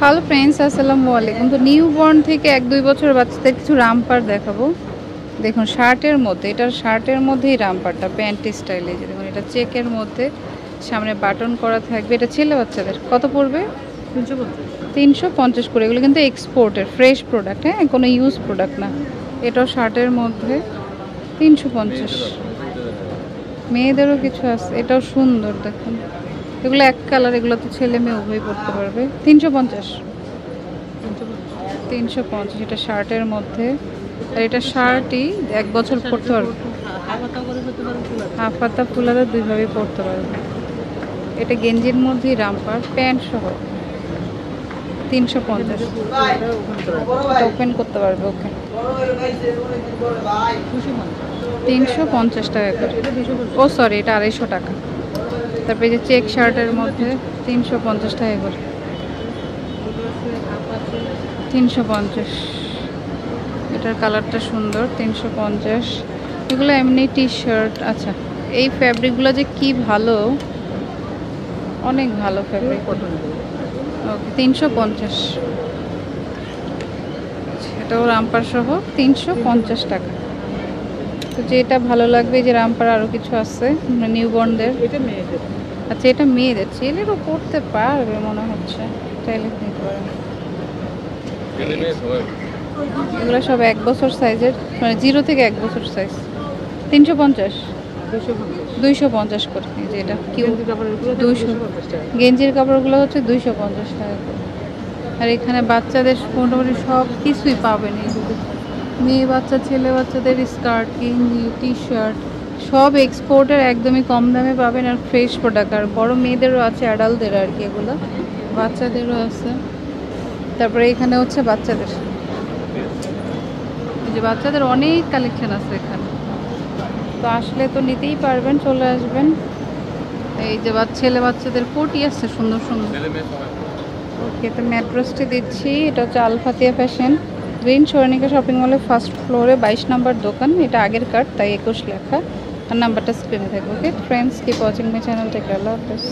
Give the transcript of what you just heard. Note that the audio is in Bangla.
হ্যালো ফ্রেন্ডস, আসসালামু আলাইকুম। তো নিউ বর্ন থেকে 1-2 বছর বাচ্চাদের কিছু রামপার দেখাবো। দেখুন শার্টের মধ্যে, এটার শার্টের মধ্যেই রামপারটা প্যান্ট স্টাইলে। যে দেখুন এটা চেকের মধ্যে সামনে বাটন করা থাকবে। এটা ছেলে বাচ্চাদের কত পড়বে? 350 করে। এগুলো কিন্তু এক্সপোর্টের ফ্রেশ প্রোডাক্ট, হ্যাঁ, কোনো ইউজ প্রোডাক্ট না। এটাও শার্টের মধ্যে 350। মেয়েদেরও কিছু আছে, এটাও সুন্দর দেখুন। এগুলো এক কালার, এগুলো তো ছেলে মেয়ে উভয় পড়তে পারবে। 350। এটা শার্টের মধ্যে। আর এটা শার্টই 1 বছর পরতে পারবে, হাফ হাতা ফুলাতে দুইভাবেই পরতে পারবে। এটা গেঞ্জির মধ্যেই রামপার প্যান্ট সহ 350। ওপেন করতে পারবে। ওকে 350 টাকা করে। ও সরি, এটা 250 টাকা। তারপরে যে চেক শার্টের মধ্যে 350 টাকা করে। 350। এটার কালারটা সুন্দর। 350। এগুলো এমনি টি শার্ট। আচ্ছা, এই ফ্যাব্রিকগুলো যে কি ভালো, অনেক ভালো ফ্যাব্রিক। ওকে 350। এটাও রামপার সহ 350 টাকা। তো যেটা ভালো লাগবে, যে রামপার আরও কিছু আছে নিউবর্নদের। আচ্ছা, এটা মেয়েদের, ছেলেরও পড়তে পারবে মনে হচ্ছে, চাইলে নিতে পারেন। এগুলো সব 1 বছর সাইজের, মানে 0 থেকে 1 বছর সাইজ। 350, 250 করে। এই যে এটা কিউ 200। গেঞ্জির কাপড়গুলো হচ্ছে 250 টাকা করে। আর এখানে বাচ্চাদের মোটামুটি সব কিছুই পাবেন। এইগুলো মেয়ে বাচ্চা, ছেলে বাচ্চাদের স্কার্ট, গেঞ্জি, টি শার্ট সব এক্সপোর্টের, একদমই কম দামে পাবেন। আর ফ্রেশ প্রোডাক্ট। আর বড় মেয়েদেরও আছে, অ্যাডাল্টদের আর কি, এগুলো বাচ্চাদেরও আছে। তারপরে এখানে হচ্ছে বাচ্চাদের, যে বাচ্চাদের অনেক কালেকশন আছে এখানে। তো আসলে তো নিতেই পারবেন, চলে আসবেন। এই যে ছেলে বাচ্চাদের কোটি আছে সুন্দর সুন্দর। ওকে, তো ম্যাট্রেসটি দিচ্ছি। এটা হচ্ছে আলফাতিয়া ফ্যাশন, গ্রিন স্বর্ণিকা শপিং মলের ফার্স্ট ফ্লোরে 22 নম্বর দোকান। এটা আগের কার্ড, তাই 21 লেখা। আর নাম্বারটা স্ক্রিনে থাকবে। Okay friends, keep watching my channel. Take care, আল্লাহ হাফেজ।